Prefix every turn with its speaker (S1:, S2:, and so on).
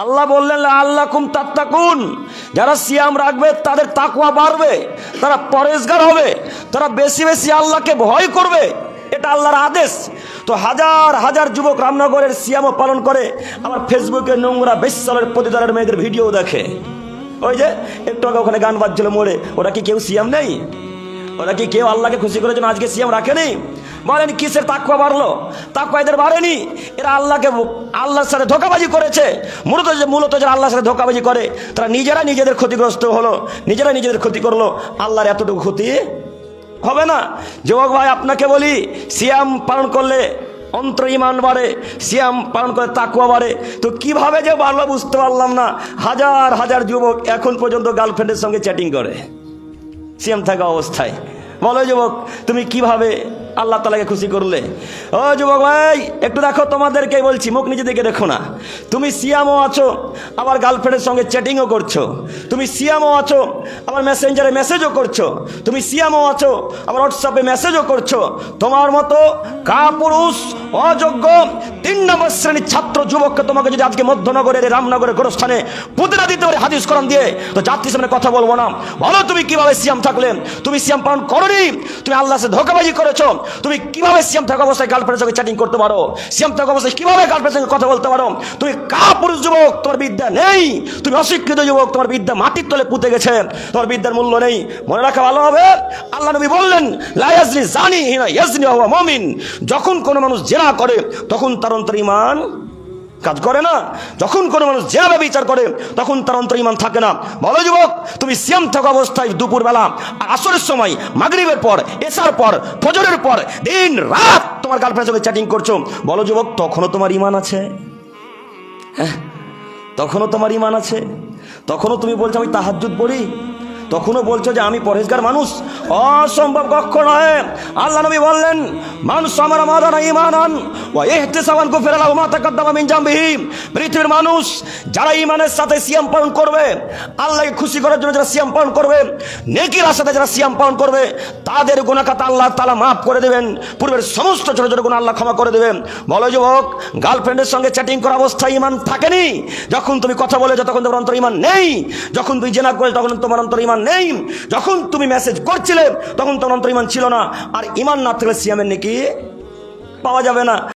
S1: আল্লাহ বললেন আল্লাকুম তাত্তাকুন, যারা সিয়াম রাখবে তাদের তাকওয়া বাড়বে, তারা পরেজগার হবে, তারা বেশি বেশি আল্লাহকে ভয় করবে, এটা আল্লাহর আদেশ। তো হাজার হাজার যুবক রামনগরের সিয়ামও পালন করে, আমার ফেসবুকে নোংরা বেশ্যালের প্রতিদানের মেয়েদের ভিডিও দেখে। ওই যে একটু আগে ওখানে গান বাজছিল মোড়ে, ওরা কি কেউ সিয়াম নেই? ওরা কি কেউ আল্লাহকে খুশি করার জন্য আজকে সিয়াম রাখেনি? বলেন কিসের তাকওয়া বাড়লো? তাকওয়া এদের বাড়েনি। এরা আল্লাহর সাথে ধোঁকাবাজি করেছে। মূলত যারা আল্লাহর সাথে ধোঁকাবাজি করে তারা নিজেরা নিজেদের ক্ষতিগ্রস্ত হলো, নিজেরা নিজেদের ক্ষতি করলো। আল্লাহর এতটুকু ক্ষতি হবে না। যুবক ভাই, আপনাকে বলি, সিয়াম পালন করলে অন্তর ঈমান বাড়ে, সিয়াম পালন করে তাকওয়া বাড়ে। তো কিভাবে যে বাড়লো বুঝতে পারলাম না। হাজার হাজার যুবক এখন পর্যন্ত গার্লফ্রেন্ডের সঙ্গে চ্যাটিং করে সিয়াম থাকা অবস্থায়। বলো যুবক, তুমি কিভাবে আল্লাহ তাআলাকে খুশি করলে? ও যুবক ভাই, একটু দেখো, তোমাদেরকে বলছি, মুখ নিজে দিকে দেখো না। তুমি সিয়ামও আছো, আবার গার্লফ্রেন্ডের সঙ্গে চ্যাটিংও করছো। তুমি সিয়ামও আছো, আবার মেসেঞ্জারে মেসেজও করছো। তুমি সিয়ামও আছো, আবার হোয়াটসঅ্যাপে মেসেজও করছো। তোমার মতো কাপুরুষ, অযোগ্য 3 নম্বর শ্রেণীর ছাত্র যুবককে তোমাকে যদি আজকে মধ্যনগরের রামনগরের গোরস্থানে পুঁতে না দিতে পারে হাদিস কোরআন দিয়ে, তো জাতির সামনে কথা বলবো না। বলো, তুমি কিভাবে সিয়াম থাকলে? তুমি সিয়াম পালন করোনি, তুমি আল্লাহর সাথে ধোঁকাবাজি করেছো। তুমি কিভাবে সিয়াম থাকা অবস্থায় গার্লফ্রেন্ডের সঙ্গে চ্যাটিং করতে পারো? সিয়াম থাকা অবস্থায় কিভাবে গার্লফ্রেন্ডের সঙ্গে কথা বলতে পারো? তুমি কাপুরুষ যুবক, তোমার বিদ্যা নেই। তুমি অশিক্ষিত যুবক, তোমার বিদ্যা মাটির তলে পুঁতে গেছে, তোমার বিদ্যার মূল্য নেই। মনে রাখা ভালো হবে, আল্লাহ নবী বললেন, লা ইয়াজনি জানি হিনা ইয়াজনি ওয়া হুয়া মুমিন। যখন কোনো মানুষ জেনা করে তখন তার অন্তরে ঈমান কাজ করে না। যখন কোনো মানুষ জেনা বিচার করে তখন তার অন্তরে ঈমান থাকে না। বলো যুবক, তুমি সিয়াম থাকা অবস্থায় দুপুরবেলা আর আসরের সময়, মাগরিবের পর, এশার পর, ফজরের পর দিন রাত তোমার গার্লফ্রেন্ডের সঙ্গে চ্যাটিং করছো, বলো যুবক, তখনও তোমার ঈমান আছে? হ্যাঁ, তখনও তোমার ঈমান আছে? তখনও তুমি বলছো আমি তাহাজ্জুদ পড়ি? তখনও বলছো যে আমি পরেজগার মানুষ? অসম্ভব, কখনো নয়। আল্লাহ নবী বললেন, মান সামারা মাদানা ঈমানান ওয়া ইহতিসাবান গুফিরা লাহু মা তাকাদ্দামা মিন জামবিহি। পৃথিবীর মানুষ যারা ঈমানের সাথে সিয়াম পালন করবে, আল্লাহকে খুশি করার জন্য যারা সিয়াম পালন করবে, নেকির আশাতে যারা সিয়াম পালন করবে, তাদের গুনাহ খাতা আল্লাহ তাআলা মাফ করে দেবেন। পূর্বের সমস্ত ছোট ছোট গুনাহ আল্লাহ ক্ষমা করে দেবেন। বলো যুবক, গার্লফ্রেন্ডের সঙ্গে চ্যাটিং করা অবস্থায় ঈমান থাকেনি? যখন তুমি কথা বলেছো তখন তোমার অন্তরে ঈমান নেই। যখন তুমি জেনা করেছো তখন তোমার অন্তরে ঈমান নেই। যখন তুমি মেসেজ করছিলে তখন তোমার অন্তরে ঈমান ছিল না। আর ঈমান না থাকলে সিয়ামের নেকি পাওয়া যাবে না।